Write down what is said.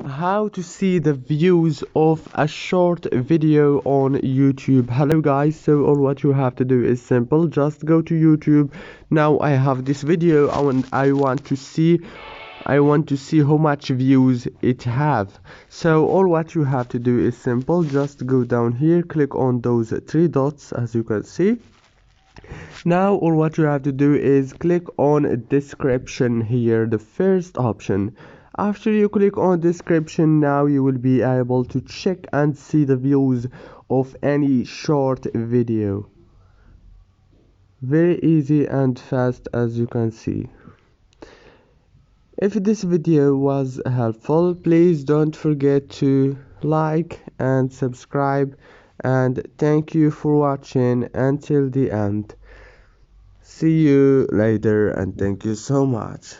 How to see the views of a short video on YouTube. Hello guys, so all what you have to do is simple. Just go to YouTube. Now I have this video and I want to see how much views it have. So all what you have to do is simple. Just go down here, click on those three dots as you can see. Now all what you have to do is click on description here, the first option. After you click on description, now you will be able to check and see the views of any short video. Very easy and fast as you can see. If this video was helpful, please don't forget to like and subscribe, and thank you for watching until the end. See you later and thank you so much.